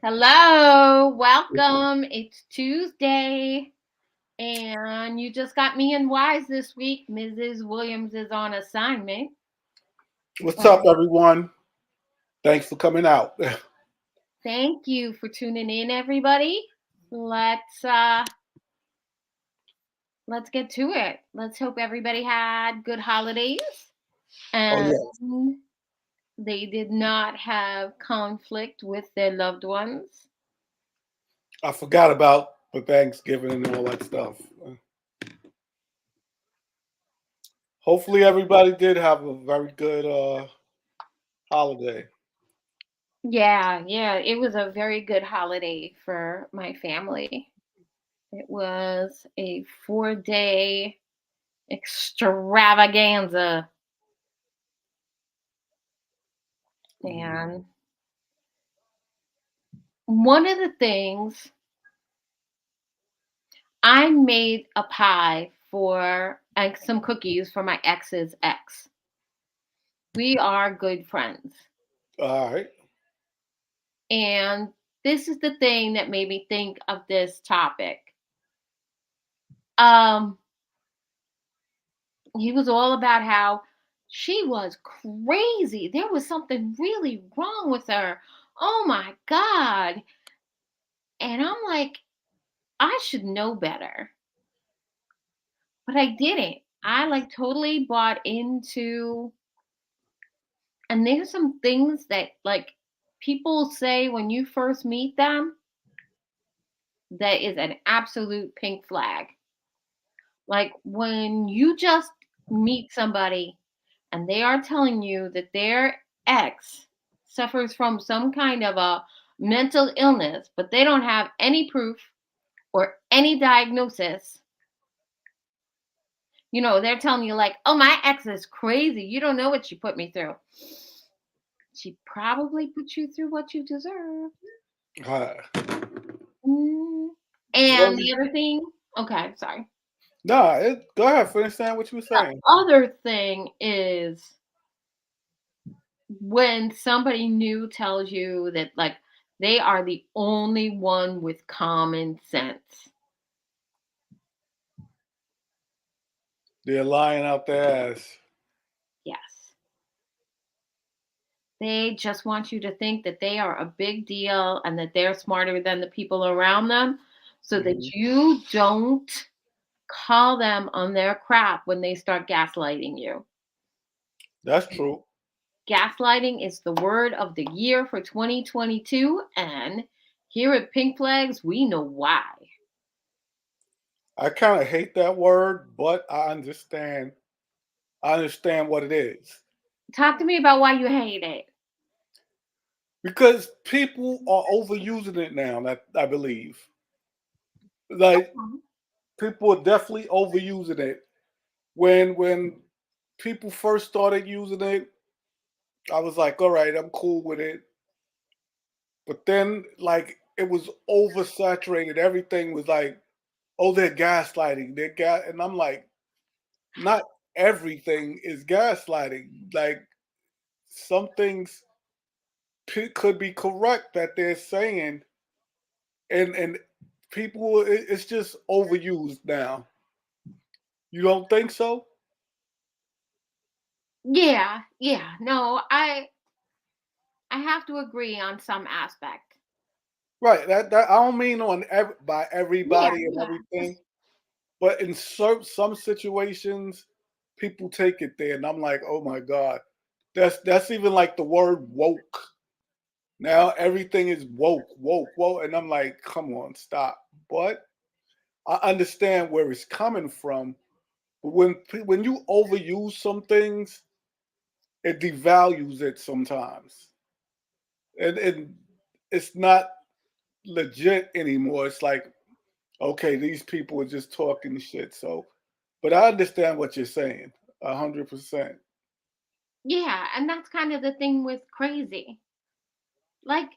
Hello, welcome. It's Tuesday, and you just got me and Wise this week. Mrs. Williams is on assignment. What's up, And everyone? Thanks for coming out. thank you for tuning in, everybody. Let's uh let's get to it. Let's hope everybody had good holidays Oh and yeah, they did not have conflict with their loved ones. I forgot about the Thanksgiving and all that stuff. Hopefully, everybody did have a very good holiday. Yeah, it was a very good holiday for my family. It was a 4-day extravaganza. Mhm. And one of the things, I made a pie for and some cookies for my ex's ex. We are good friends. All right. And this is the thing that made me think of this topic. Um, he was all about how she was crazy. There was something really wrong with her. Oh my God. And I'm like, I should know better. But I didn't. I like totally bought into, and there's some things that like people say when you first meet them that is an absolute pink flag. Like when you just meet somebody and they are telling you that their ex suffers from some kind of a mental illness, but they don't have any proof or any diagnosis. They're telling you, like, oh, my ex is crazy. You don't know what she put me through. She probably put you through what you deserve. Hi. Mm. Well, And the other thing, okay, sorry. nah, go ahead. Finish saying what you were The saying. other thing is when somebody new tells you that, like, they are the only one with common sense. They're lying out their ass. Yes. They just want you to think that they are a big deal and that they're smarter than the people around them so Hmm. that you don't call them on their crap when they start gaslighting you. That's true. Gaslighting is the word of the year for 2022, and here at Pink Flags, we know why. I kind of hate that word, but I understand. I understand what it is Talk to me about why you hate it. because people are overusing it now. That I believe, like people are definitely overusing it. When people first started using it, I was like, all right, I'm cool with it. But then like it was oversaturated. Everything was like, oh, they're gaslighting. They're gas and I'm like, not everything is gaslighting. Like some things could be correct that they're saying and people it's just overused now. You don't think so? Yeah. No, I have to agree on some aspect. Right. That I don't mean on by Yeah, everybody and yeah. everything. But in some situations, people take it there, and I'm like, oh my god, that's even like the word woke. Now everything is woke, woke, woke, and I'm like, come on, stop. But I understand where it's coming from. But when you overuse some things, it devalues it sometimes, and it's not legit anymore. It's like, okay, these people are just talking shit. So, but I understand what you're saying, 100%. Yeah, and that's kind of the thing with crazy. Like,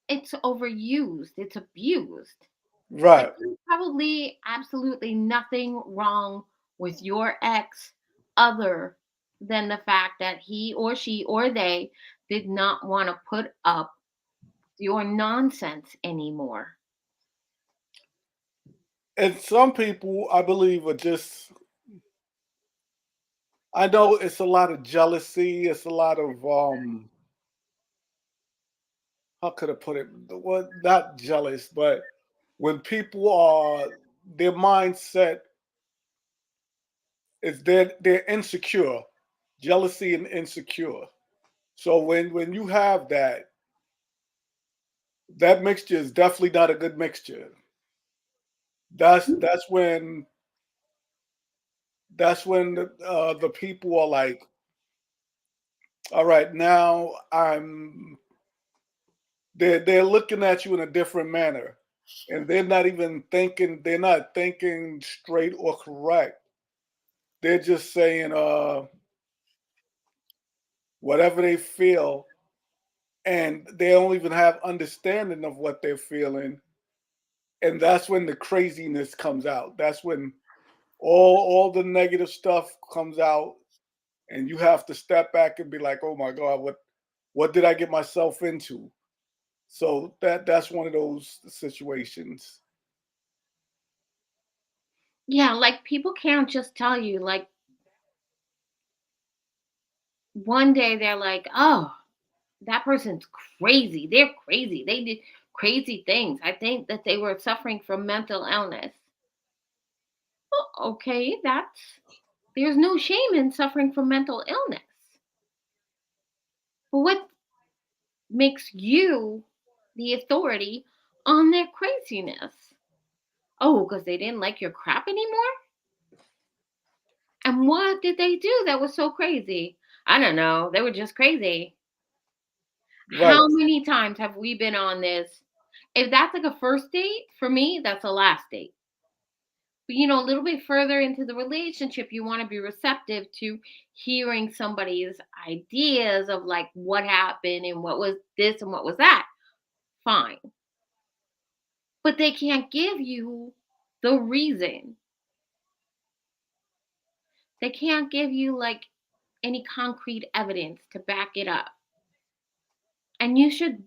it's overused, it's abused. Like, Right. there's probably absolutely nothing wrong with your ex other than the fact that he or she or they did not want to put up your nonsense anymore. And some people, I believe, are just. I know it's a lot of jealousy. It's a lot of how could I put it? Well, not jealous, but when people are their mindset is they're insecure, jealousy and insecure. So when you have that, that mixture is definitely not a good mixture. That's when the people are like, all right, now they're looking at you in a different manner, and they're not thinking straight or correct. They're just saying whatever they feel, and they don't even have understanding of what they're feeling, and that's when the craziness comes out. That's when all the negative stuff comes out, and you have to step back and be like, oh my god, what did I get myself into? So that's one of those situations. Yeah, like people can't just tell you, like, one day they're like, oh, that person's crazy. They're crazy. They did crazy things. I think that they were suffering from mental illness. Well, okay, there's no shame in suffering from mental illness. But what makes you the authority on their craziness? Oh, because they didn't like your crap anymore? And what did they do that was so crazy? I don't know. They were just crazy. Right, How many times have we been on this? If that's like a first date, for me, that's a last date. But a little bit further into the relationship, you want to be receptive to hearing somebody's ideas of like what happened and what was this and what was that. Fine. But they can't give you the reason. They can't give you like any concrete evidence to back it up. And you should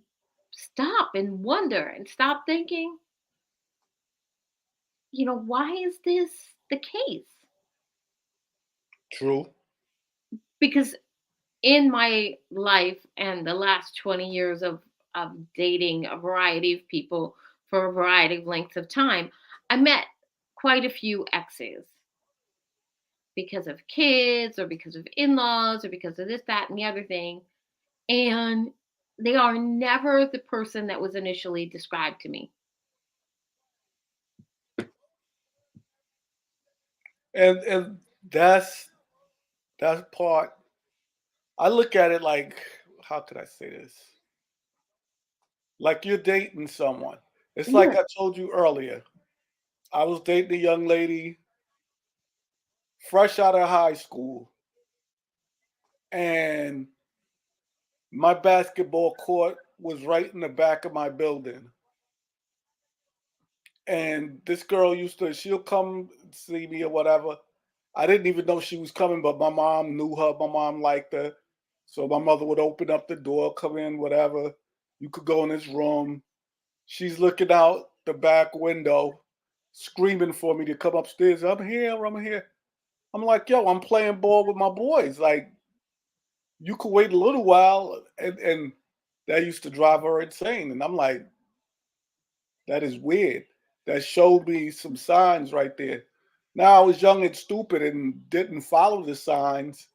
stop and wonder and stop thinking, why is this the case? true. Because in my life and the last 20 years of dating a variety of people for a variety of lengths of time, I met quite a few exes because of kids or because of in-laws or because of this, that, and the other thing. And they are never the person that was initially described to me. And that's part. I look at it like, how could I say this? Like you're dating someone. It's like Yeah. I told you earlier. I was dating a young lady fresh out of high school, and my basketball court was right in the back of my building. And this girl she'll come see me or whatever. I didn't even know she was coming, but my mom knew her. My mom liked her. So my mother would open up the door, come in, whatever. You could go in this room. She's looking out the back window, screaming for me to come upstairs. I'm here, I'm here. I'm like, yo, I'm playing ball with my boys. Like, you could wait a little while. And that used to drive her insane. And I'm like, that is weird. That showed me some signs right there. Now I was young and stupid and didn't follow the signs,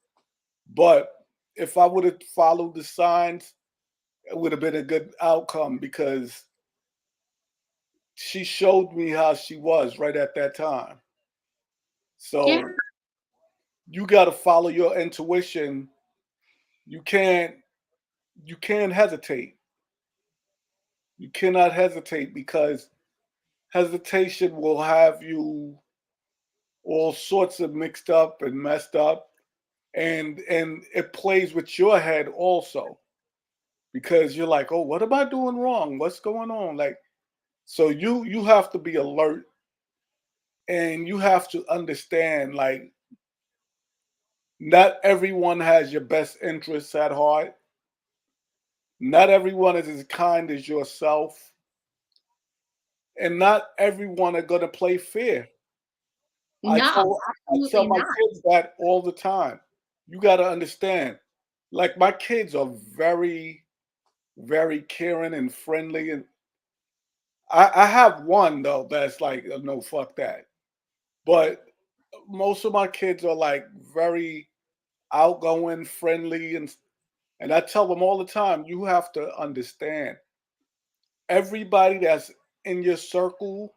but if I would have followed the signs, it would have been a good outcome because she showed me how she was right at that time. Yeah. So you got to follow your intuition. You can't you can't hesitate. You cannot hesitate because hesitation will have you all sorts of mixed up and messed up, and it plays with your head also because you're like, oh, what am I doing wrong? What's going on? Like, so you have to be alert, and you have to understand like not everyone has your best interests at heart. Not everyone is as kind as yourself, and not everyone are gonna play fair. I No, tell I tell absolutely my not. kids that all the time. You gotta understand. Like my kids are very, very caring and friendly, and I have one though that's like, no, fuck that. But most of my kids are like very outgoing, friendly, and I tell them all the time, you have to understand everybody that's in your circle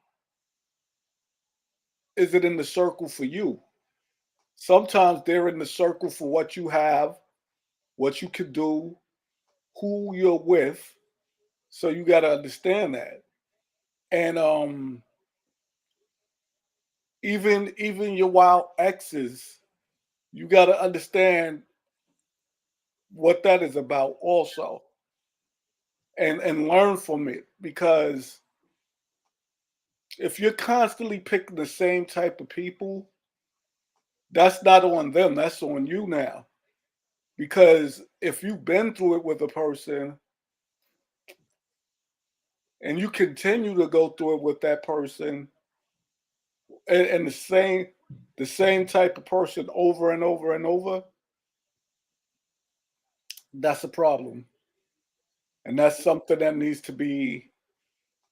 isn't in the circle for you. Sometimes they're in the circle for what you have, what you could do, who you're with. So you got to understand that. And even your wild exes, you got to understand what that is about also, and learn from it, because if you're constantly picking the same type of people, that's not on them, that's on you now. Because if you've been through it with a person and you continue to go through it with that person, and the same type of person over and over and over, that's a problem. And that's something that needs to be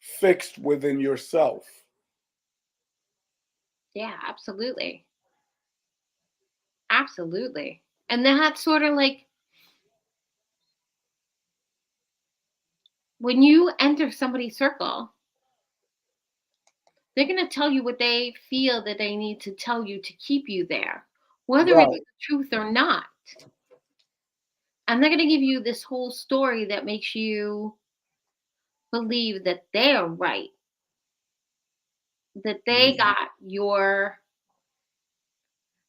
fixed within yourself. Yeah, absolutely. Absolutely. And that's sort of like when you enter somebody's circle, they're going to tell you what they feel that they need to tell you to keep you there, whether it's Right. the truth or not. And they're going to give you this whole story that makes you believe that they're right, that they Mhm. got your,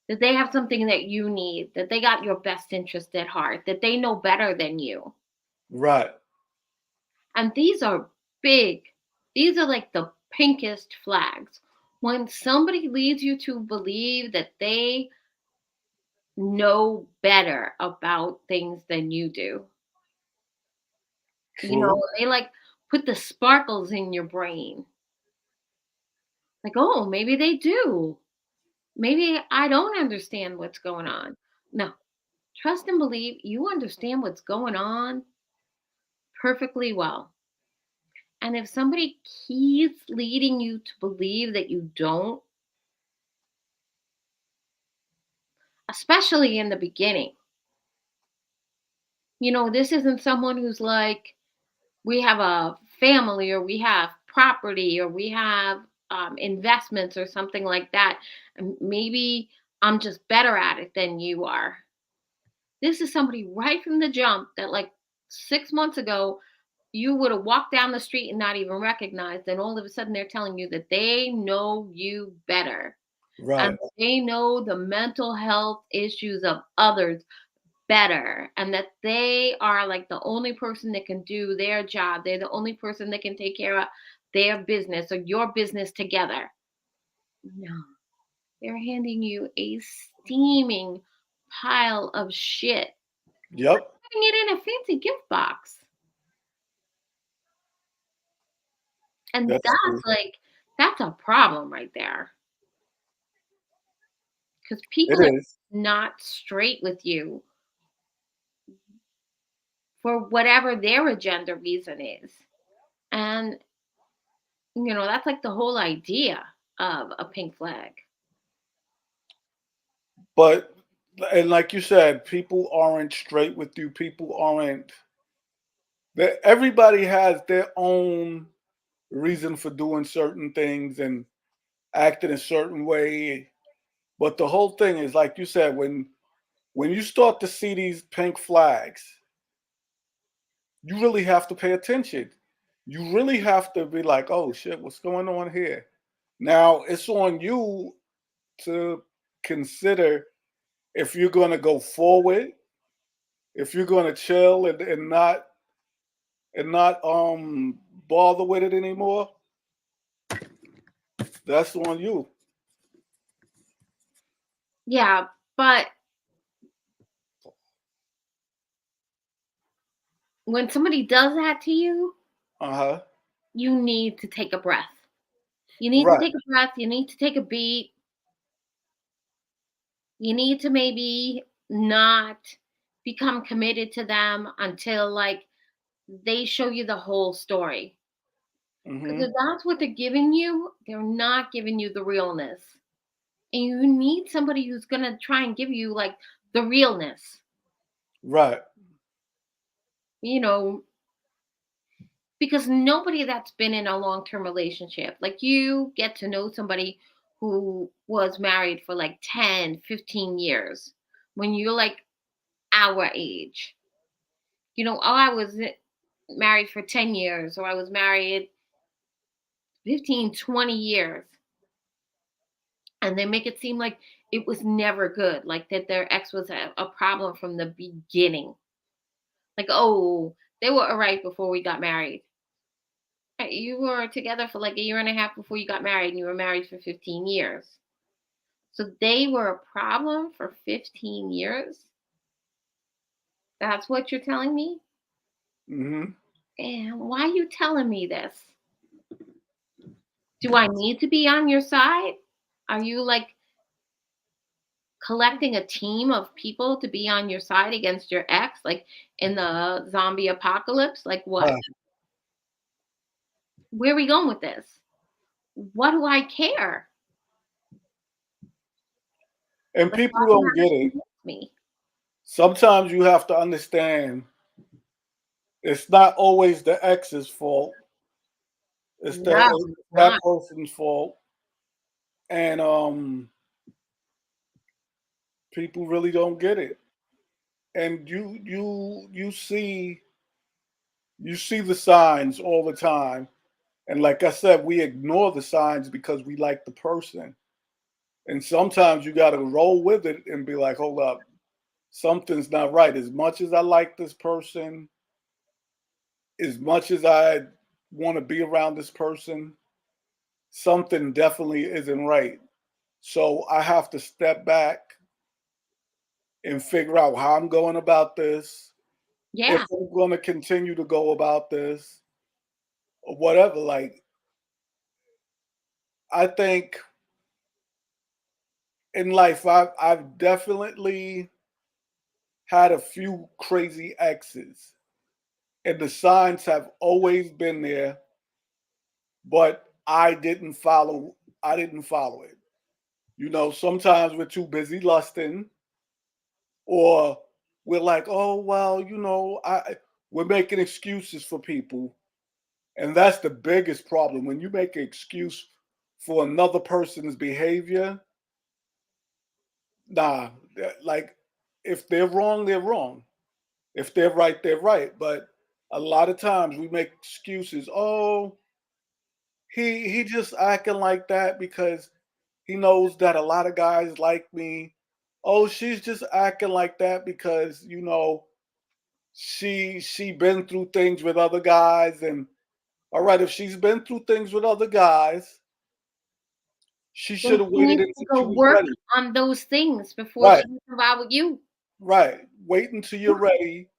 that they have something that you need, that they got your best interest at heart, that they know better than you. Right. And these are big, these are like the pinkest flags. When somebody leads you to believe that they know better about things than you do, True. they like put the sparkles in your brain. Like, oh, maybe they do. Maybe I don't understand what's going on. No, trust and believe you understand what's going on perfectly well. And if somebody keeps leading you to believe that you don't, especially in the beginning, this isn't someone who's like, we have a family or we have property or we have investments or something like that. And maybe I'm just better at it than you are. This is somebody right from the jump that, like, 6 months ago, you would have walked down the street and not even recognized. And all of a sudden, they're telling you that they know you better and Right. they know the mental health issues of others better, and that they are like the only person that can do their job. They're the only person that can take care of their business or your business together. No, they're handing you a steaming pile of shit, Yep. putting it in a fancy gift box. And That's true. that's a problem right there, because It people are is. not straight with you for whatever their agenda reason is. And that's like the whole idea of a pink flag. But and like you said, people aren't straight with you. People aren't that everybody has their own reason for doing certain things and acting a certain way. But the whole thing is, like you said, when you start to see these pink flags, you really have to pay attention. You really have to be like, oh shit, what's going on here? Now it's on you to consider if you're going to go forward, if you're going to chill and not bother with it anymore. That's on you. Yeah, but when somebody does that to you, Uh-huh. you need to take a breath. You need to Right. take a breath, you need to take a beat, you need to maybe not become committed to them until, like, they show you the whole story. Because if Mhm. that's what they're giving you, they're not giving you the realness. And you need somebody who's gonna try and give you, like, the realness. Right. You know, because nobody that's been in a long-term relationship, like, you get to know somebody who was married for like 10, 15 years when you're like our age. Oh, I was married for 10 years, or I was married 15, 20 years. And they make it seem like it was never good, like that their ex was a problem from the beginning. Like, oh, they were all right before we got married. You were together for like a year and a half before you got married, and you were married for 15 years. So they were a problem for 15 years? That's what you're telling me? Mhm. And why are you telling me this? Do I need to be on your side? Are you like collecting a team of people to be on your side against your ex, like in the zombie apocalypse? Like what? Right. Where are we going with this? What do I care? And Like, why people do you don't have get to it. convince me? Sometimes you have to understand it's not always the ex's fault. It's No, it's it's that not. person's fault. And people really don't get it. And you see the signs all the time. And like I said, we ignore the signs because we like the person. And sometimes you got to roll with it and be like, hold up, something's not right. As much as I like this person, as much as I want to be around this person, something definitely isn't right. So I have to step back and figure out how I'm going about this, if Yeah, I'm going to continue to go about this, or whatever. Like, I think in life, I've definitely had a few crazy exes, and the signs have always been there, but I didn't follow it. Sometimes we're too busy lusting, or we're like, oh well, we're making excuses for people, and that's the biggest problem. When you make an excuse for another person's behavior, nah, like if they're wrong, they're wrong. If they're right, they're right. But a lot of times we make excuses. Oh, he just acting like that because he knows that a lot of guys like me. Oh, she's just acting like that because she been through things with other guys. And all right, if she's been through things with other guys, she then should have she waited needs until to she go was work ready. on those things before Right, she can survive with you. right. Wait until you're ready,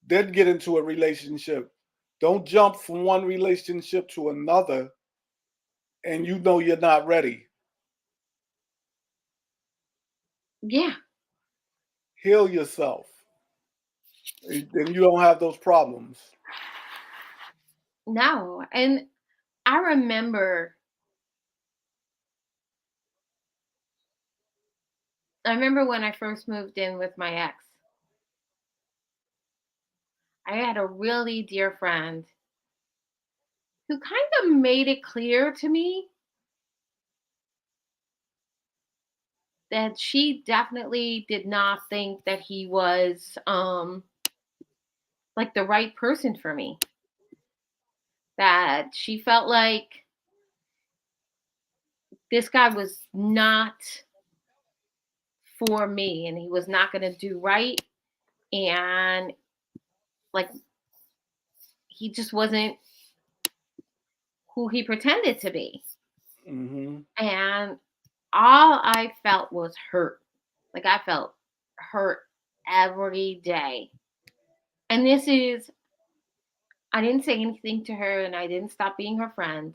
then get into a relationship. Don't jump from one relationship to another and you know you're not ready. Yeah, Heal yourself. Then you don't have those problems. no. And I remember, when I first moved in with my ex, I had a really dear friend who kind of made it clear to me that she definitely did not think that he was like the right person for me. That she felt like this guy was not for me, and he was not going to do right, and like he just wasn't who he pretended to be. Hmm. And all I felt was hurt. Like, I felt hurt every day. And this is I didn't say anything to her and I didn't stop being her friend.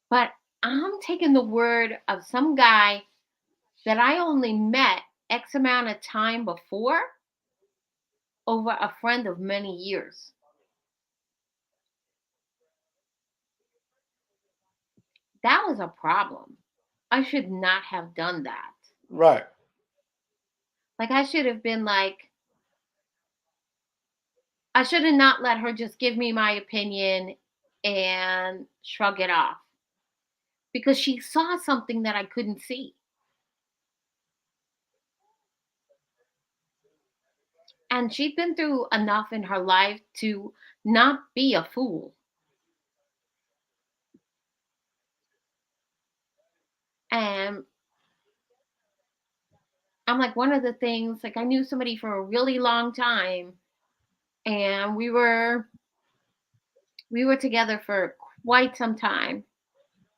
But I'm taking the word of some guy that I only met X amount of time before over a friend of many years. That was a problem. I should not have done that. Right. Like, I should have been like, I should have not let her just give me my opinion and shrug it off because she saw something that I couldn't see. And she'd been through enough in her life to not be a fool. And I'm like, one of the things, like, I knew somebody for a really long time, and we were together for quite some time,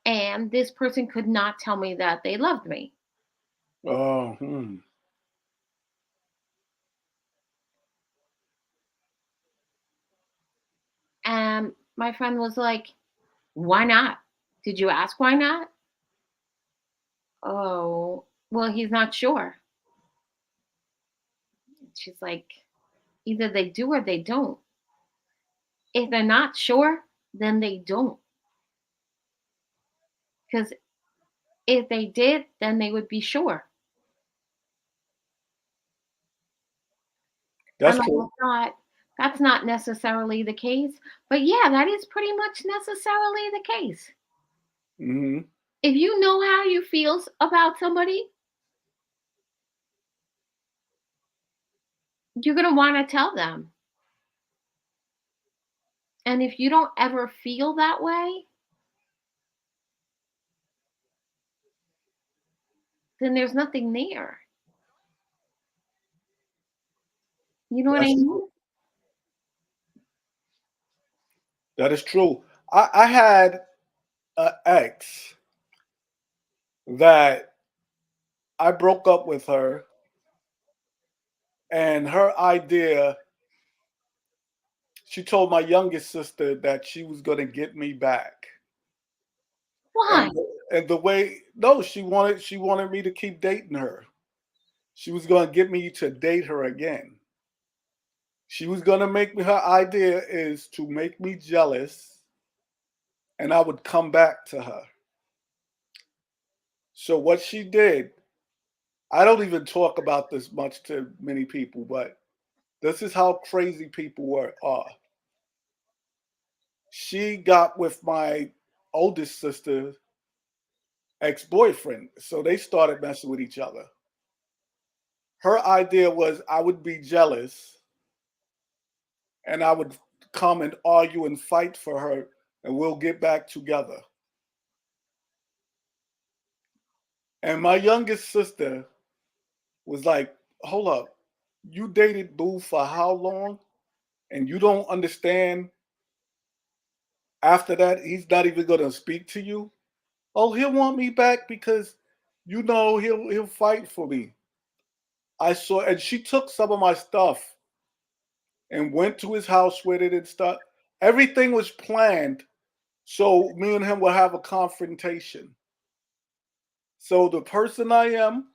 and this person could not tell me that they loved me. Oh, And my friend was like, "Why not? Did you ask why not?" "Oh, well, he's not sure." She's like, "Either they do or they don't. If they're not sure, then they don't. Because if they did, then they would be sure." that's And like, I true. thought, that's not necessarily the case. But yeah, that is pretty much necessarily the case. Hmm. If you know how you feels about somebody, you're gonna wanna tell them. And if you don't ever feel that way, then there's nothing there. You know what I That's mean? true. That is true. I had an ex that I broke up with her, and her idea, she told my youngest sister that she was going to get me back. Why? And the way, no, she wanted me to keep dating her. She was going to get me to date her again. She was going to make me, her idea is to make me jealous and I would come back to her. So what she did, I don't even talk about this much to many people, but this is how crazy people are. She got with my oldest sister's ex-boyfriend, so they started messing with each other. Her idea was I would be jealous and I would come and argue and fight for her and we'll get back together. And my youngest sister was like, hold up, you dated Boo for how long? And you don't understand after that, he's not even going to speak to you. Oh, he'll want me back because he'll fight for me. I saw, and she took some of my stuff and went to his house with it and stuff. Everything was planned so me and him will have a confrontation. So the person I am,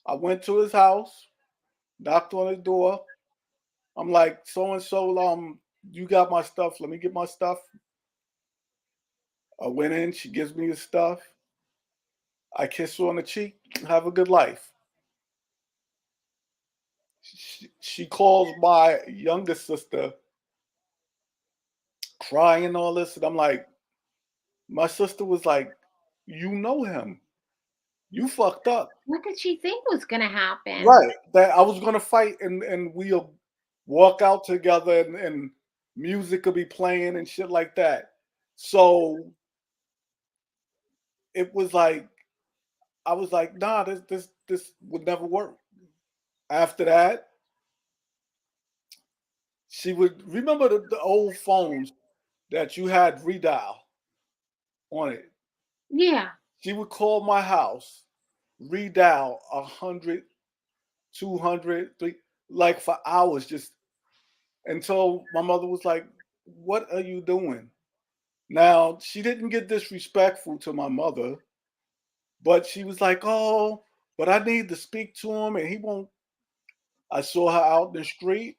I went to his house, knocked on his door. I'm like, so and so, you got my stuff. Let me get my stuff. I went in. She gives me his stuff. I kiss her on the cheek. Have a good life. She calls my youngest sister, crying and all this, and I'm like, my sister was like, you know him. You fucked up. What did she think was gonna happen? Right. That I was gonna fight and we'll walk out together and music will be playing and shit like that. So it was like I was like, nah, this would never work. After that, she would remember the old phones that you had redial on it. Yeah. She would call my house, redial 100, 200, 3, like for hours, just And so my mother was like, "What are you doing?" Now, she didn't get disrespectful to my mother, but she was like, "Oh, but I need to speak to him and he won't." I saw her out in the street.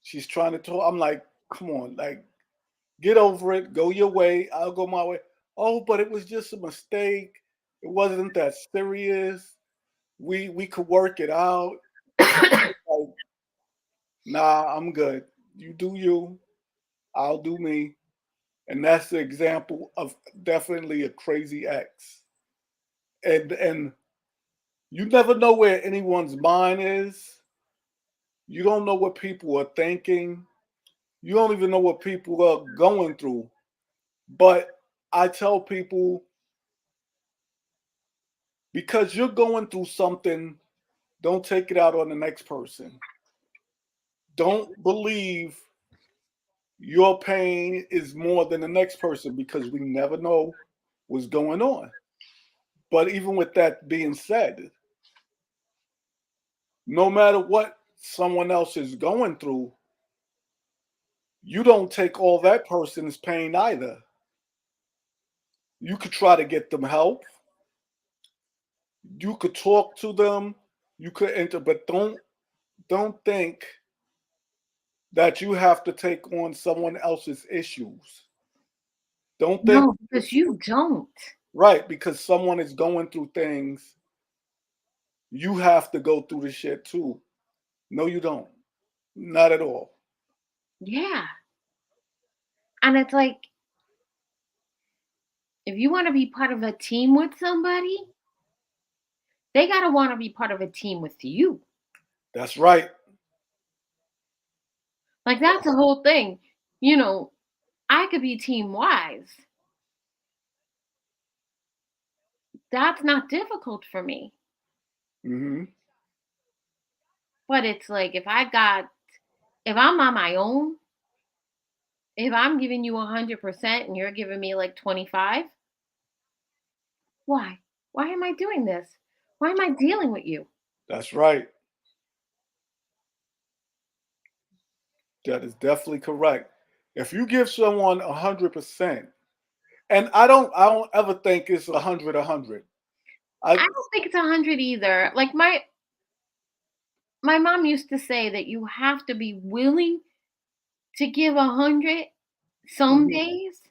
She's trying to talk. I'm like, "Come on, like, get over it. Go your way. I'll go my way." "Oh, but it was just a mistake. It wasn't that serious. We could work it out." Like, nah, I'm good. You do you. I'll do me. And that's the example of definitely a crazy ex. And you never know where anyone's mind is. You don't know what people are thinking. You don't even know what people are going through. But I tell people, because you're going through something, don't take it out on the next person. Don't believe your pain is more than the next person, because we never know what's going on. But even with that being said, no matter what someone else is going through, you don't take all that person's pain either. You could try to get them help. You could talk to them. You could enter, but don't think that you have to take on someone else's issues. Don't think No, because you don't. right because someone is going through things, you have to go through the shit too. No, you don't. Not at all. Yeah. And it's like, if you want to be part of a team with somebody, they got to want to be part of a team with you. That's right. Like, that's the whole thing. You know, I could be team wise. That's not difficult for me. Hmm. But it's like, if I'm on my own, if I'm giving you 100% and you're giving me like 25, why? Why am I doing this? Why am I dealing with you? That's right. That is definitely correct. If you give someone 100%, and I don't ever think it's 100. I I don't think it's 100 either. Like, my mom used to say that you have to be willing to give 100 some Mhm. days,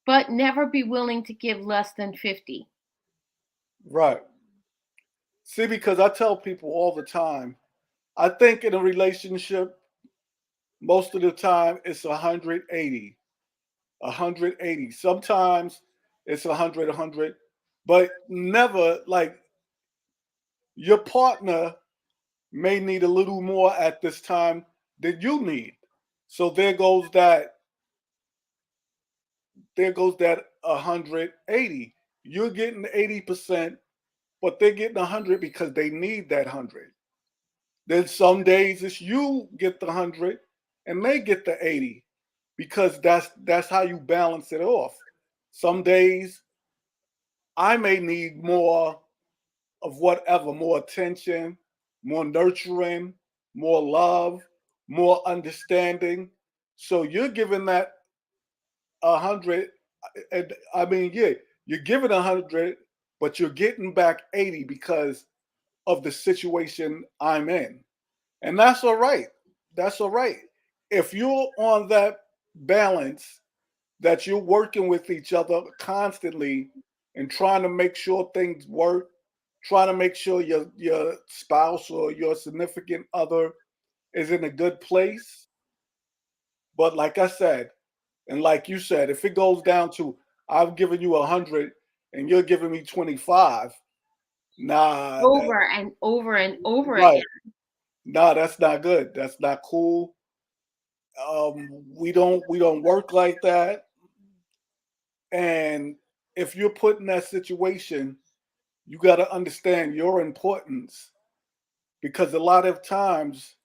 but never be willing to give less than 50. Right. See, because I tell people all the time, I think in a relationship, most of the time it's 180, 180. Sometimes it's 100, but never like your partner may need a little more at this time than you need. So there goes that 180. You're getting 80%, but they're getting 100 because they need that 100. Then some days it's you get the 100 and they get the 80, because that's how you balance it off. Some days I may need more of whatever, more attention, more nurturing, more love, more understanding. So you're giving that 100, and I mean, yeah, you're giving 100, but you're getting back 80 because of the situation I'm in. And that's all right. That's all right. If you're on that balance, that you're working with each other constantly and trying to make sure things work, trying to make sure your spouse or your significant other is in a good place. But like I said, and like you said, if it goes down to I've given you 100 and you're giving me 25, nah, Over and over and over right, again. nah, that's not good. That's not cool. We don't work like that. And if you're put in that situation, you got to understand your importance, because a lot of times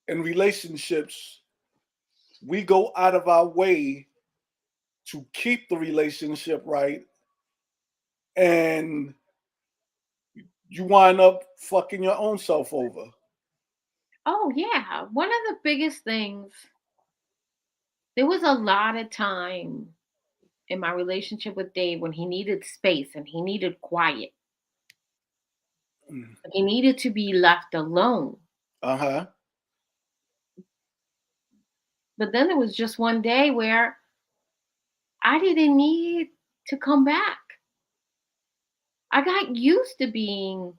in relationships, we go out of our way to keep the relationship right, and you wind up fucking your own self over. Oh, Oh, yeah. One of the biggest things, there was a lot of time in my relationship with Dave when he needed space and he needed quiet. Mm. He needed to be left alone. Uh-huh. But then there was just one day where I didn't need to come back. I got used to being,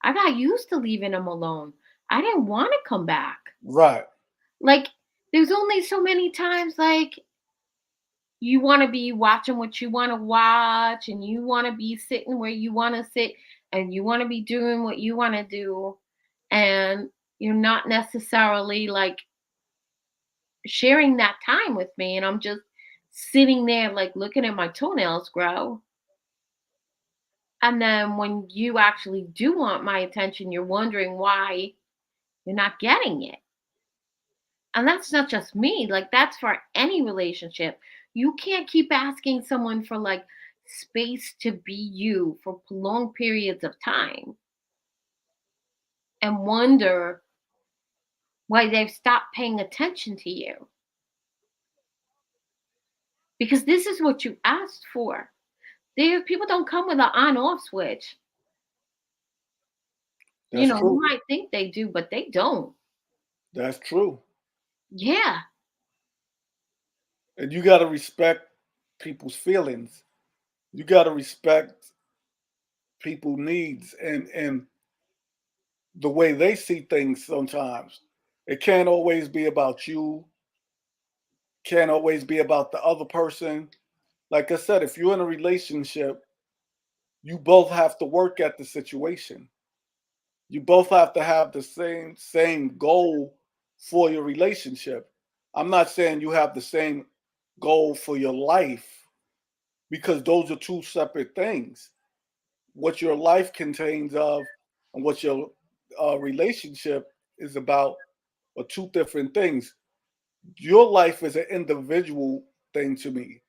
I got used to leaving him alone. I didn't want to come back. Right. Like, there's only so many times, like, you want to be watching what you want to watch, and you want to be sitting where you want to sit, and you want to be doing what you want to do. And you're not necessarily like sharing that time with me. And I'm just sitting there, like, looking at my toenails grow. And then when you actually do want my attention, you're wondering why you're not getting it. And that's not just me, like, that's for any relationship. You can't keep asking someone for, like, space to be you for long periods of time and wonder why they've stopped paying attention to you, because this is what you asked for. There, people don't come with an on-off switch. That's You true. might think they do, but they don't. That's true. Yeah. And you got to respect people's feelings. You got to respect people's needs and the way they see things sometimes. It can't always be about you, can't always be about the other person. Like I said, if you're in a relationship, you both have to work at the situation. You both have to have the same goal for your relationship. I'm not saying you have the same goal for your life because those are two separate things. What your life contains of and what your relationship is about are two different things. Your life is an individual thing to me.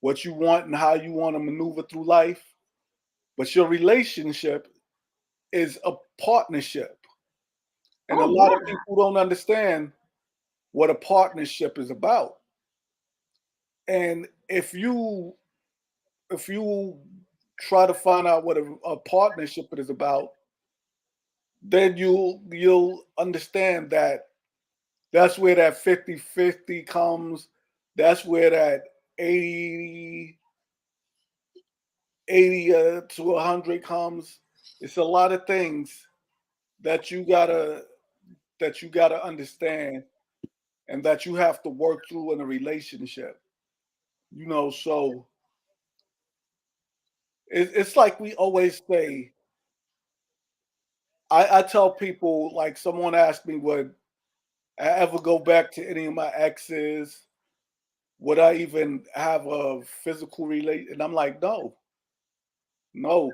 What you want and how you want to maneuver through life, but your relationship is a partnership. And a Oh, lot of yeah. people don't understand what a partnership is about. And if you try to find out what a partnership is about, then you'll understand that that's where that 50-50 comes. That's where that 80 80 to 100 comes. It's a lot of things that you gotta understand and that you have to work through in a relationship. So it's like we always say. I tell people, like, someone asked me, would I ever go back to any of my exes? Would I even have a physical relate? And I'm like, no, no.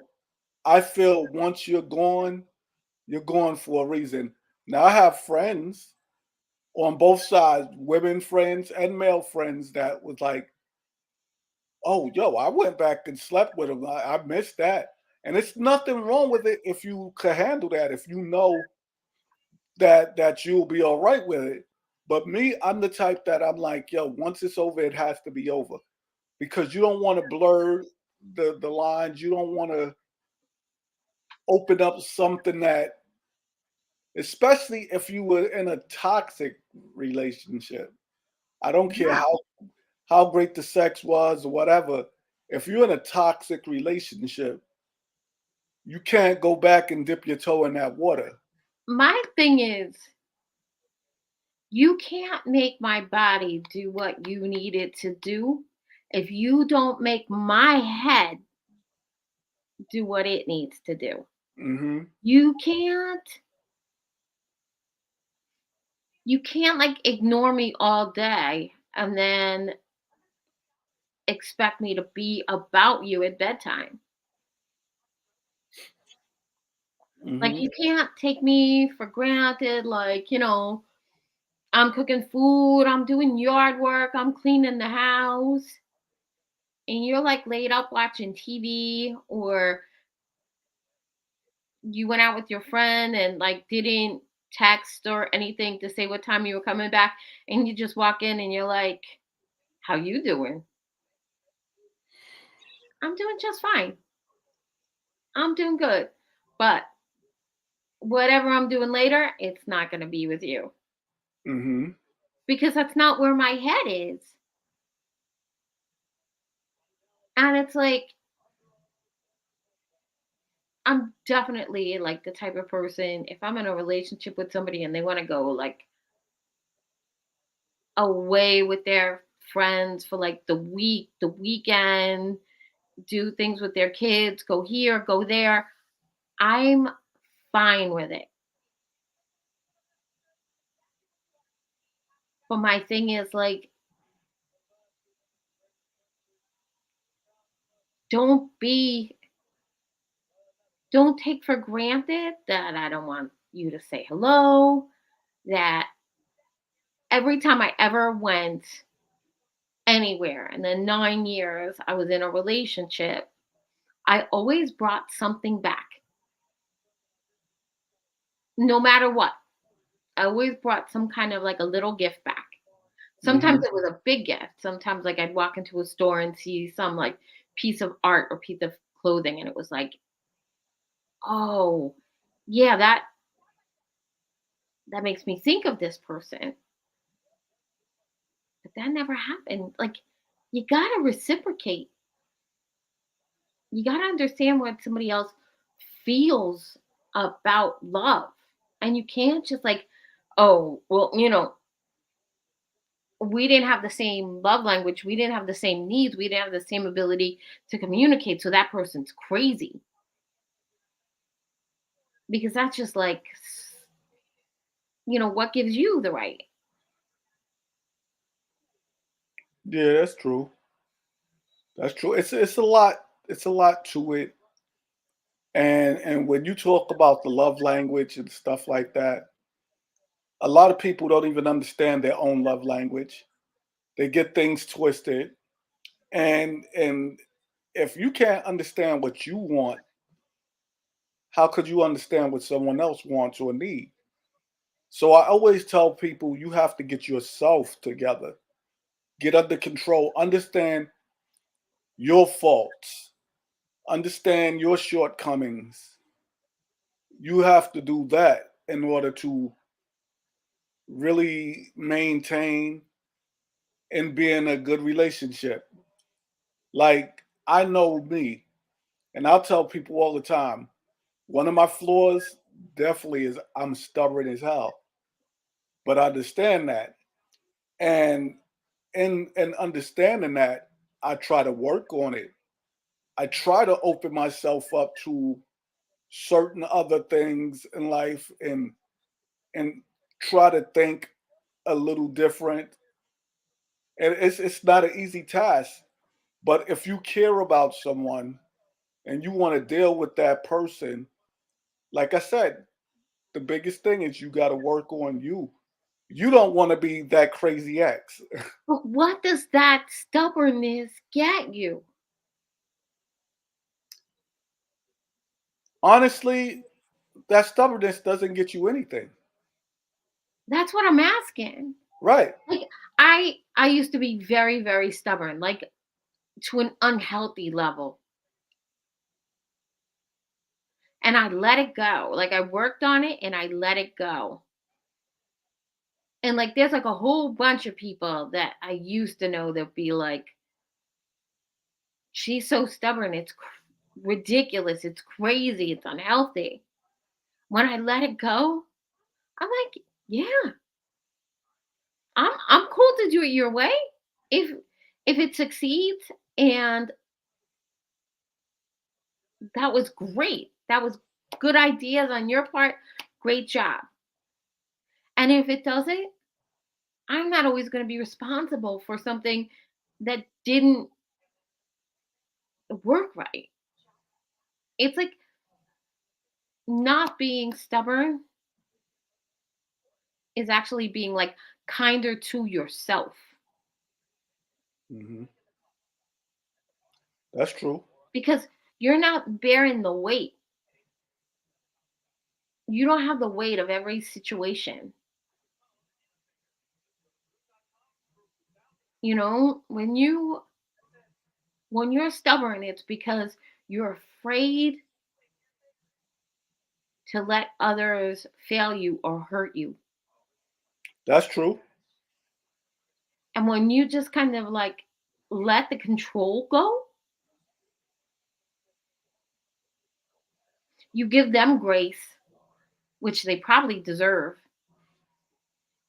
I feel once you're gone for a reason. Now I have friends on both sides, women friends and male friends that was like, oh, yo, I went back and slept with him. I missed that. And it's nothing wrong with it if you can handle that, if you know that you'll be all right with it. But me, I'm the type that I'm like, yo, once it's over, it has to be over. Because you don't want to blur the lines. You don't want to open up something that, especially if you were in a toxic relationship. I don't care Yeah. how great the sex was or whatever. If you're in a toxic relationship, you can't go back and dip your toe in that water. My thing is, you can't make my body do what you need it to do if you don't make my head do what it needs to do. Hmm. You can't you can't like ignore me all day and then expect me to be about you at bedtime. Like, Hmm. you can't take me for granted, like, I'm cooking food, I'm doing yard work, I'm cleaning the house, and you're like laid up watching TV, or you went out with your friend and like didn't. text or anything to say what time you were coming back, and you just walk in and you're like, "How you doing?" "I'm doing just fine. I'm doing good." But whatever I'm doing later, it's not gonna be with you Mhm. because that's not where my head is. And it's like, I'm definitely like the type of person, if I'm in a relationship with somebody and they want to go like away with their friends for like the week, the weekend, do things with their kids, go here, go there, I'm fine with it. But my thing is like, don't be, don't take for granted that I don't want you to say hello, that every time I ever went anywhere in the 9 years I was in a relationship, I always brought something back, no matter what. I always brought some kind of like a little gift back. Sometimes Mhm. it was a big gift. Sometimes like I'd walk into a store and see some like piece of art or piece of clothing and it was like, "Oh, yeah, that makes me think of this person." But that never happened. Like you got to reciprocate. You got to understand what somebody else feels about love. And you can't just like, "Oh, well, we didn't have the same love language. We didn't have the same needs. We didn't have the same ability to communicate. So that person's crazy." Because that's just like, what gives you the right? Yeah, that's true. That's true. It's a lot. It's a lot to it. And when you talk about the love language and stuff like that, a lot of people don't even understand their own love language. They get things twisted. And if you can't understand what you want, how could you understand what someone else wants or need? So I always tell people you have to get yourself together, get under control, understand your faults, understand your shortcomings. You have to do that in order to really maintain and be in a good relationship. Like, I know me, and I'll tell people all the time, one of my flaws definitely is I'm stubborn as hell. But I understand that. And in understanding that, I try to work on it. I try to open myself up to certain other things in life and try to think a little different. And it's not an easy task, but if you care about someone and you want to deal with that person, like I said, the biggest thing is you got to work on you. You don't want to be that crazy ex. But what does that stubbornness get you? Honestly, that stubbornness doesn't get you anything. That's what I'm asking. Right. Like I used to be very, very stubborn, like to an unhealthy level. And I let it go. Like I worked on it and I let it go. And like there's like a whole bunch of people that I used to know that be like, "She's so stubborn. It's ridiculous. It's crazy. It's unhealthy." When I let it go, I'm like, "Yeah, I'm cool to do it your way. If if it succeeds and that was great. That was good ideas on your part. Great job. And if it doesn't, I'm not always going to be responsible for something that didn't work right." It's like not being stubborn is actually being like kinder to yourself Hmm. That's true. because you're not bearing the weight You don't have the weight of every situation. You know, when you're stubborn, it's because you're afraid to let others fail you or hurt you. That's true. And when you just kind of like let the control go, you give them grace, which they probably deserve,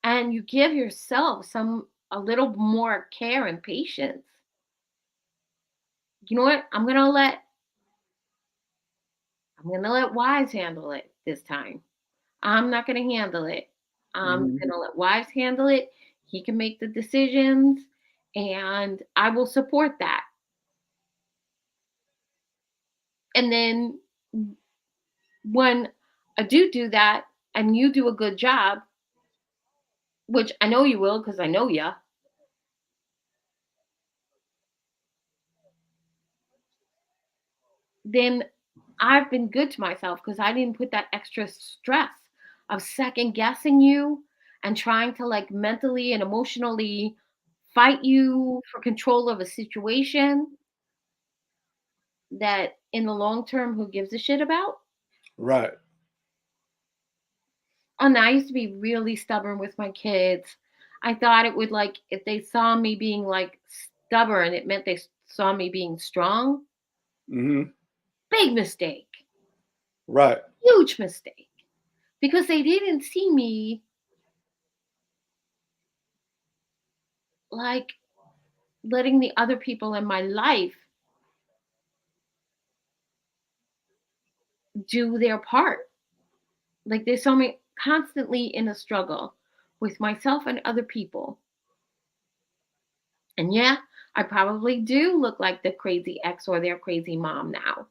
and you give yourself some a little more care and patience. You know what? I'm gonna let Wise handle it this time. I'm not gonna handle it. I'm Mhm. gonna let Wise handle it. He can make the decisions, and I will support that. And then when I do that, and you do a good job, which I know you will because I know ya, then I've been good to myself because I didn't put that extra stress of second guessing you and trying to like mentally and emotionally fight you for control of a situation that in the long term, who gives a shit about? Right. And I used to be really stubborn with my kids. I thought it would like if they saw me being like stubborn, it meant they saw me being strong. Mhm. Big mistake. Right. Huge mistake. Because they didn't see me like letting the other people in my life do their part. Like they saw me constantly in a struggle with myself and other people. And yeah, I probably do look like the crazy ex or their crazy mom now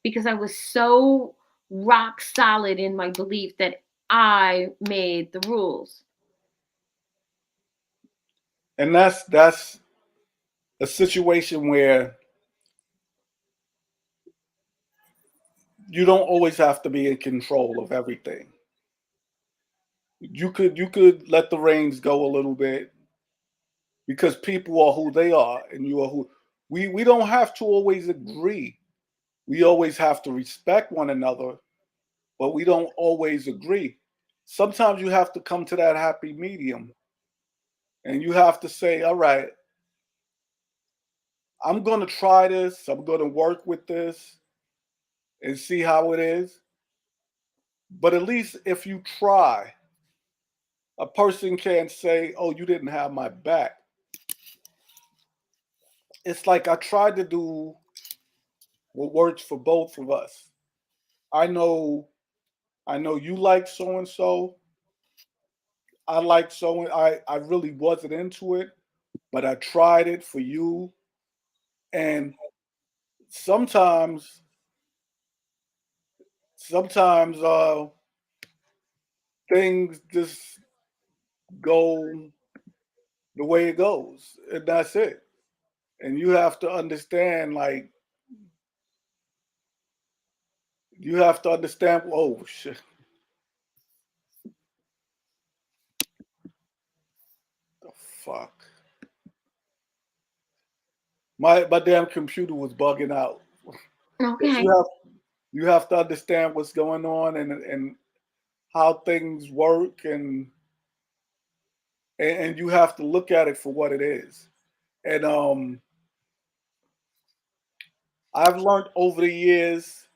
because I was so rock solid in my belief that I made the rules. And that's a situation where you don't always have to be in control of everything. You could let the reins go a little bit because people are who they are and you are who we don't have to always agree. We always have to respect one another, but we don't always agree. Sometimes you have to come to that happy medium and you have to say, all right, I'm going to try this. I'm going to work with this and see how it is. But at least if you try, a person can't say, oh, you didn't have my back. It's like I tried to do what works for both of us. I know I know you like so and so. I like so I really wasn't into it, but I tried it for you. And sometimes sometimes things just go the way it goes. And that's it. And you have to understand, like you have to understand, oh shit, the fuck. My damn computer was bugging out. But Okay. you have to understand what's going on and how things work and you have to look at it for what it is. And I've learned over the years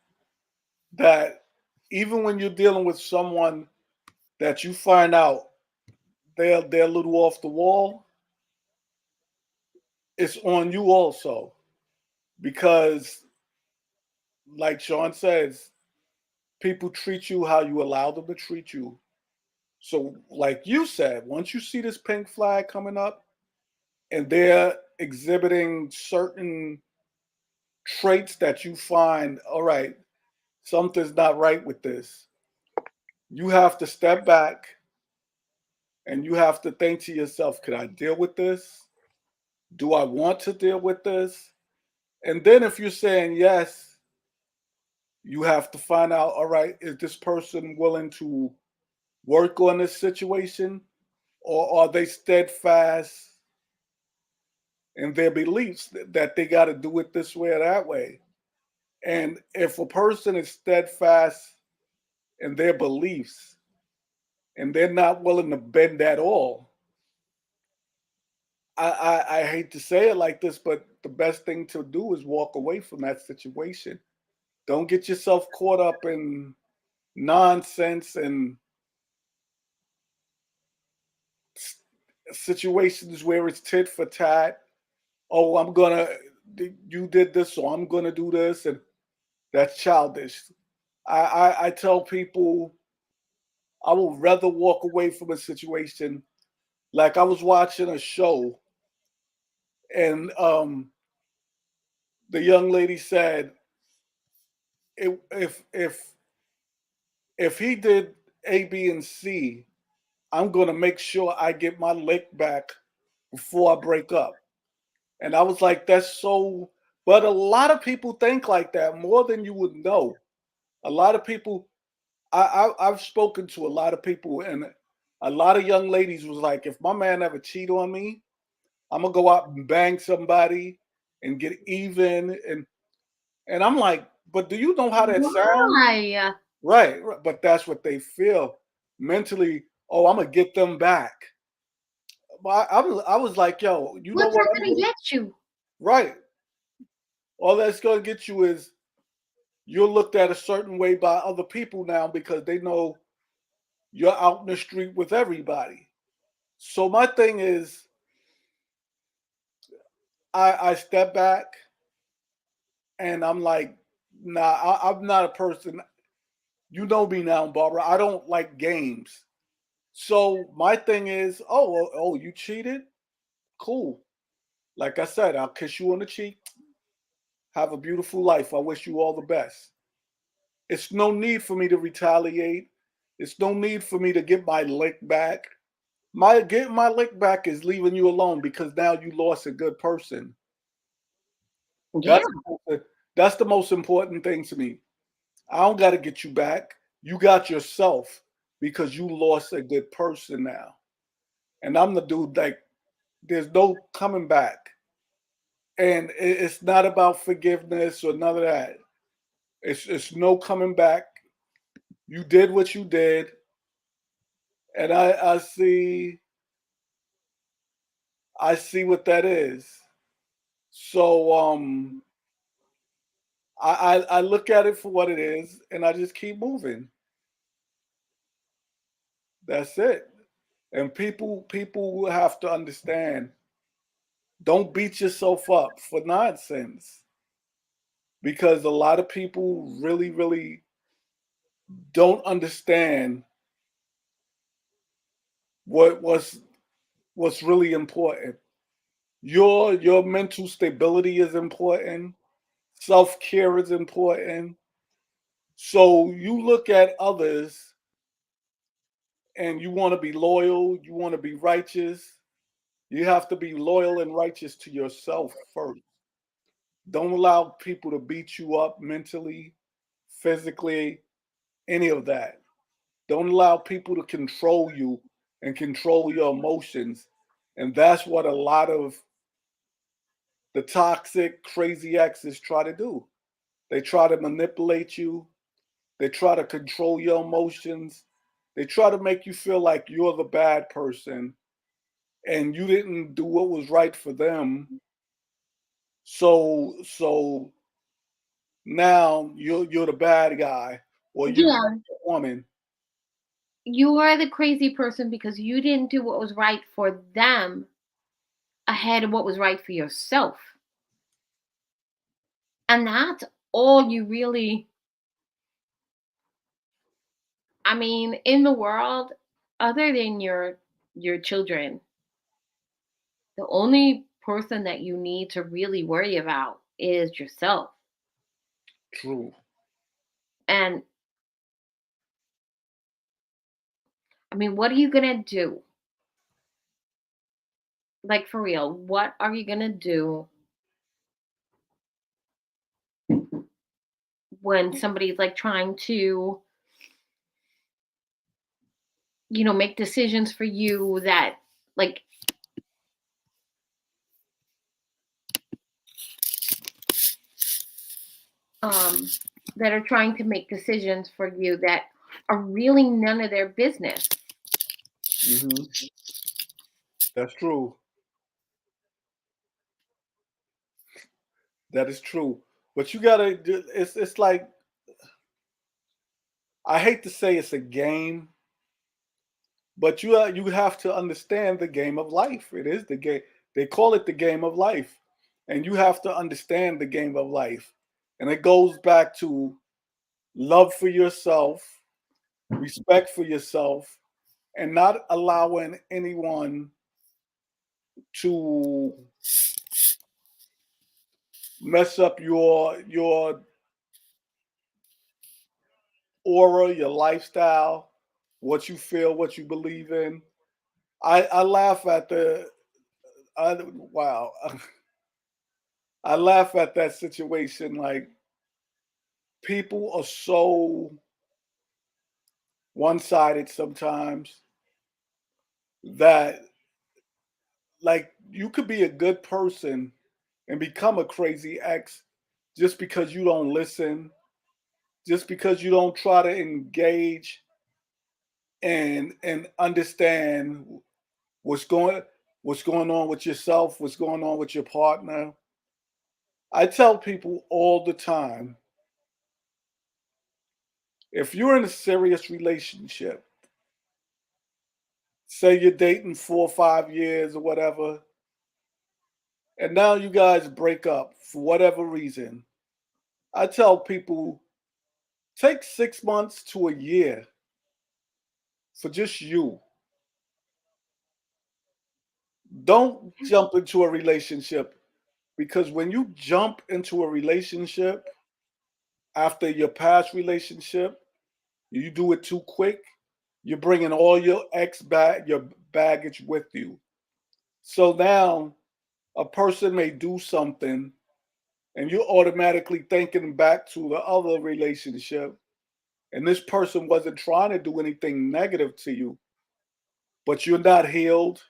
that even when you're dealing with someone that you find out they're a little off the wall, it's on you also because, like Sean says, people treat you how you allow them to treat you. So, like you said, once you see this pink flag coming up and they're exhibiting certain traits that you find, all right, something's not right with this. You have to step back and you have to think to yourself, could I deal with this? Do I want to deal with this? And then if you're saying yes, You have to find out, all right, is this person willing to work on this situation, or are they steadfast in their beliefs that they got to do it this way or that way? And if a person is steadfast in their beliefs and they're not willing to bend at all, I hate to say it like this, but the best thing to do is walk away from that situation. Don't get yourself caught up in nonsense and situations where it's tit for tat. Oh, you did this, so I'm gonna do this, and that's childish. I tell people I would rather walk away from a situation. Like I was watching a show, and the young lady said, if he did A, B, and C, I'm gonna make sure I get my lick back before I break up. And I was like, that's so. But a lot of people think like that more than you would know. A lot of people, I've spoken to a lot of people, and a lot of young ladies was like, if my man ever cheat on me, I'm gonna go out and bang somebody and get even. And I'm like, but do you know how that sounds? Why? Right, right. But that's what they feel mentally. Oh, I'm gonna get them back. But I was like, yo, you know What's what? that gonna get you? Right. All that's gonna get you is you're looked at a certain way by other people now because they know you're out in the street with everybody. So my thing is, I step back and I'm like, nah, I'm not a person. You know me now, Barbara. I don't like games. So my thing is, oh, you cheated? Cool. Like I said, I'll kiss you on the cheek. Have a beautiful life. I wish you all the best. It's no need for me to retaliate. It's no need for me to get my lick back. My getting my lick back is leaving you alone because now you lost a good person. Yeah, That's that's the most important thing to me. I don't got to get you back. You got yourself because you lost a good person now. And I'm the dude like there's no coming back. And it's not about forgiveness or none of that. It's no coming back. You did what you did, and I see what that is. So I look at it for what it is, and I just keep moving. That's it. And people will have to understand. Don't beat yourself up for nonsense because a lot of people really don't understand what's really important. Your mental stability is important. Self care is important. So you look at others and you want to be loyal. You want to be righteous. You have to be loyal and righteous to yourself first. Don't allow people to beat you up mentally, physically, any of that. Don't allow people to control you and control your emotions. And that's what a lot of the toxic, crazy exes try to do. They try to manipulate you, they try to control your emotions, they try to make you feel like you're the bad person and you didn't do what was right for them. So now you're the bad guy or you're the yeah. woman. You are the crazy person because you didn't do what was right for them ahead of what was right for yourself. And that's all you really, I mean, in the world, other than your children, the only person that you need to really worry about is yourself. True. And I mean, what are you gonna do? Like for real, what are you gonna do when somebody's like trying to, make decisions for you that like um that are trying to make decisions for you that are really none of their business. Hmm. That's true. That is true. But you gotta. It's like, I hate to say it's a game, but you have to understand the game of life. It is the game. They call it the game of life, and you have to understand the game of life. And it goes back to love for yourself, respect for yourself, and not allowing anyone to mess up your aura, your lifestyle, what you feel, what you believe in. I laugh at wow. I laugh at that situation. Like, people are so one-sided sometimes that, like, you could be a good person and become a crazy ex just because you don't listen, just because you don't try to engage and understand what's going what's going on with yourself, what's going on with your partner. I tell people all the time, if you're in a serious relationship, say you're dating 4 or 5 years or whatever, and now you guys break up for whatever reason, I tell people, take 6 months to a year for just you. Don't jump into a relationship, because when you jump into a relationship after your past relationship, you do it too quick, you're bringing all your baggage with you. So now a person may do something and you're automatically thinking back to the other relationship, and this person wasn't trying to do anything negative to you, but you're not healed,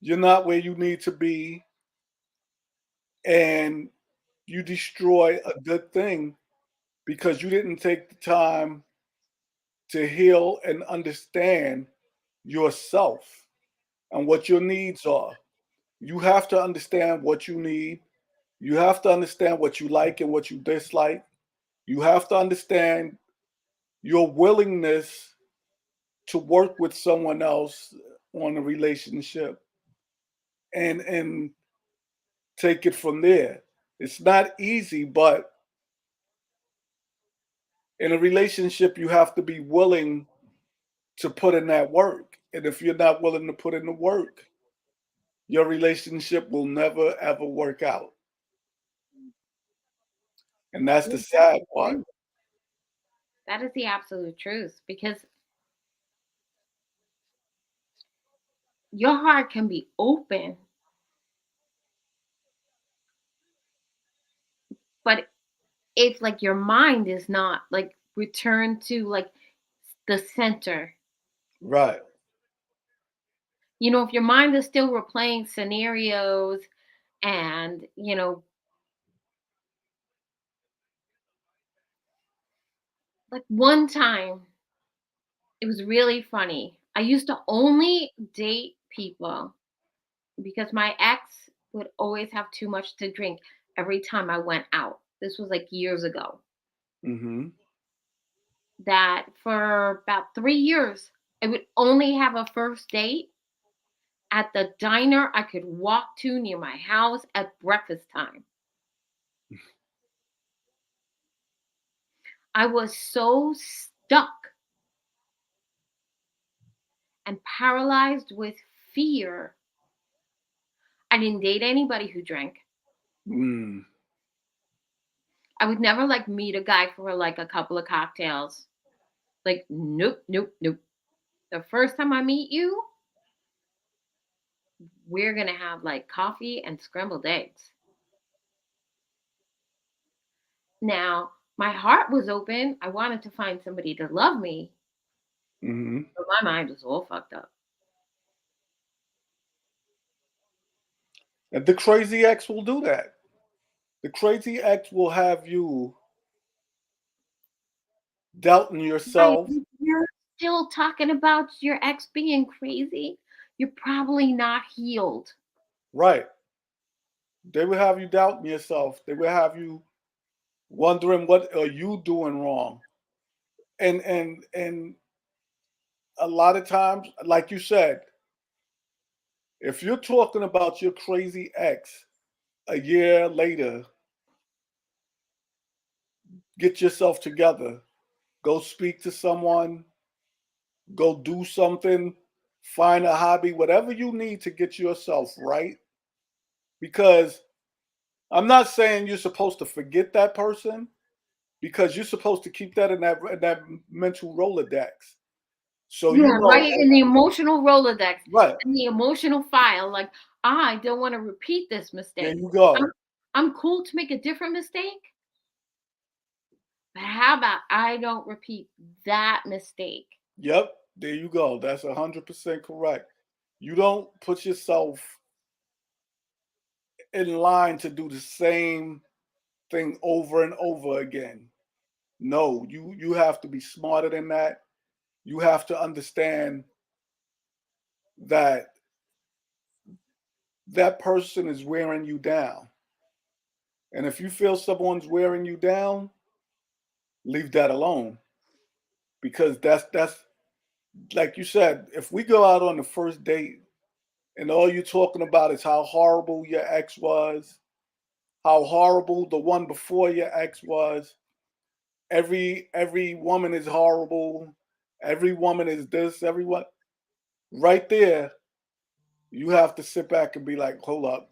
you're not where you need to be, and you destroy a good thing because you didn't take the time to heal and understand yourself and what your needs are. You have to understand what you need. You have to understand what you like and what you dislike. You have to understand your willingness to work with someone else on a relationship, and take it from there. It's not easy, but in a relationship you have to be willing to put in that work. And if you're not willing to put in the work, your relationship will never ever work out. And that's the Yeah, that's sad the part. truth. That is the absolute truth because your heart can be open, but if like your mind is not like returned to like the center, Right. if your mind is still replaying scenarios and, like one time, it was really funny. I used to only date people because my ex would always have too much to drink every time I went out. This was like years ago. Hmm. That for about 3 years, I would only have a first date at the diner I could walk to near my house at breakfast time. I was so stuck and paralyzed with fear. I didn't date anybody who drank. Mm. I would never like meet a guy for like a couple of cocktails. Like, nope, nope, nope. The first time I meet you, we're gonna have like coffee and scrambled eggs. Now, My heart was open. I wanted to find somebody to love me, Hmm. but my mind was all fucked up. And the crazy ex will do that. The crazy ex will have you doubting Right, yourself. if you're still talking about your ex being crazy, you're probably not healed. Right. They will have you doubting yourself. They will have you wondering what are you doing wrong. And a lot of times, like you said, if you're talking about your crazy ex a year later, get yourself together. Go speak to someone, go do something, find a hobby, whatever you need to get yourself right. Because I'm not saying you're supposed to forget that person, because you're supposed to keep that in that mental Rolodex. So you Yeah, know, right in the emotional Rolodex, right, in the emotional file, like, I don't wanna repeat this there mistake. you I'm go. I'm cool to make a different mistake, but how about I don't repeat that mistake? Yep, there you go. That's 100% correct. You don't put yourself in line to do the same thing over and over again. No, you have to be smarter than that. You have to understand that that person is wearing you down. And if you feel someone's wearing you down, leave that alone, because that's like you said, if we go out on the first date and all you're talking about is how horrible your ex was, how horrible the one before your ex was, every woman is horrible, every woman is this, everyone, right there, you have to sit back and be like, hold up,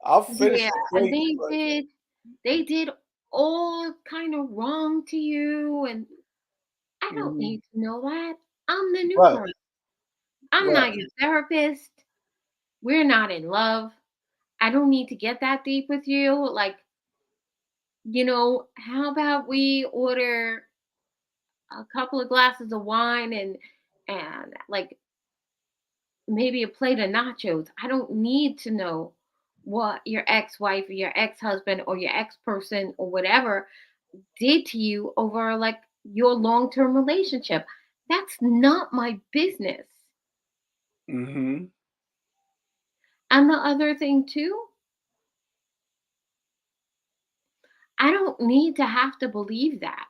I'll finish Yeah, the and date, but they did all kind of wrong to you, and I don't mhm, need to know that. I'm the new right, girl. I'm right, not your therapist. We're not in love. I don't need to get that deep with you. Like, how about we order a couple of glasses of wine and like maybe a plate of nachos. I don't need to know what your ex-wife or your ex-husband or your ex-person or whatever did to you over like your long-term relationship. That's not my business. hmm, And the other thing too, I don't need to have to believe that.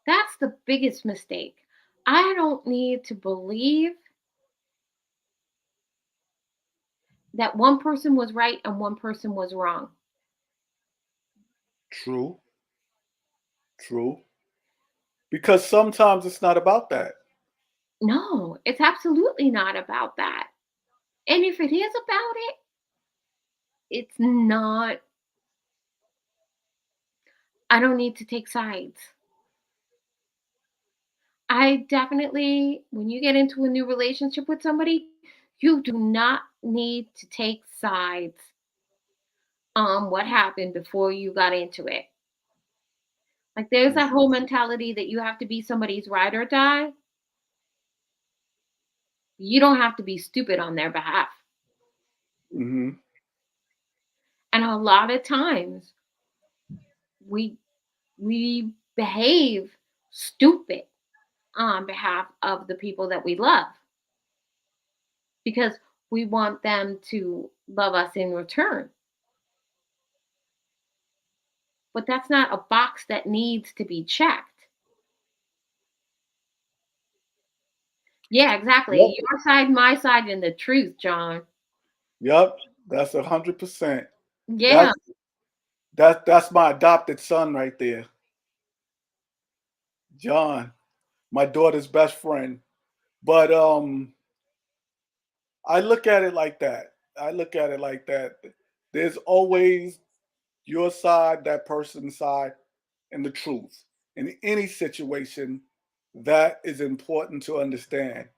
That's the biggest mistake. I don't need to believe that one person was right and one person was wrong. true, true, because sometimes it's not about that. No, it's absolutely not about that. And if it is about it, it's not, I don't need to take sides. I definitely, when you get into a new relationship with somebody, you do not need to take sides on what happened before you got into it. Like, there's that whole mentality that you have to be somebody's ride or die. You don't have to be stupid on their behalf. Hmm. And a lot of times we we behave stupid on behalf of the people that we love because we want them to love us in return. But that's not a box that needs to be checked. Yeah, Yep, exactly. Your side, my side, and the truth, John. yep, that's 100%. Yeah. That's that's my adopted son right there, John, my daughter's best friend. But I look at it like that. I look at it like that. There's always your side, that person's side, and the truth. In any situation, that is important to understand.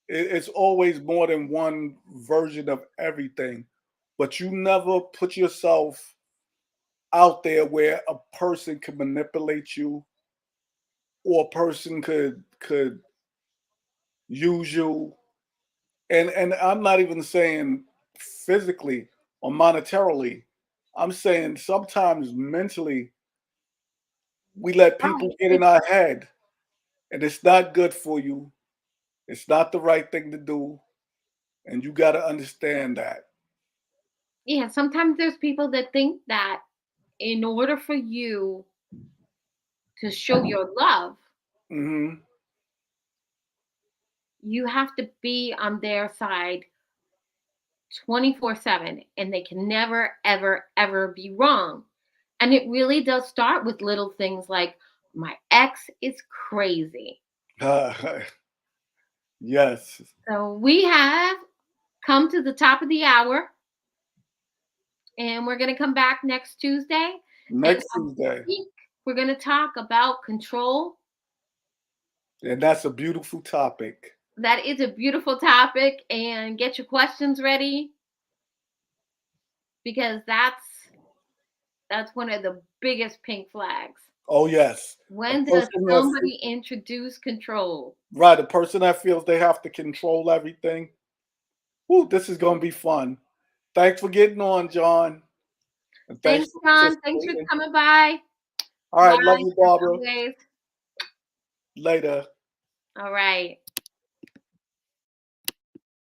It's always more than one version of everything, but you never put yourself out there where a person could manipulate you or a person could use you. And I'm not even saying physically or monetarily. I'm saying sometimes mentally we let people Right. get in our head, and it's not good for you. It's not the right thing to do, and you got to understand that. Yeah, sometimes there's people that think that in order for you to show your love, Hmm. you have to be on their side 24/7, and they can never, ever, ever be wrong. And it really does start with little things like, my ex is crazy. Yes. So we have come to the top of the hour, and we're going to come back next Tuesday. And Next I Tuesday, think we're going to talk about control. and that's a beautiful topic. That is a beautiful topic, and get your questions ready because that's one of the biggest pink flags. Oh yes, a When does person somebody introduce control? right, a person that feels they have to control everything. Whoo, this is gonna be fun. Thanks for getting on, John, and thanks Thanks, for John. Thanks for participating. coming by. All right, love Bye, you, as Barbara. always. Later. All right.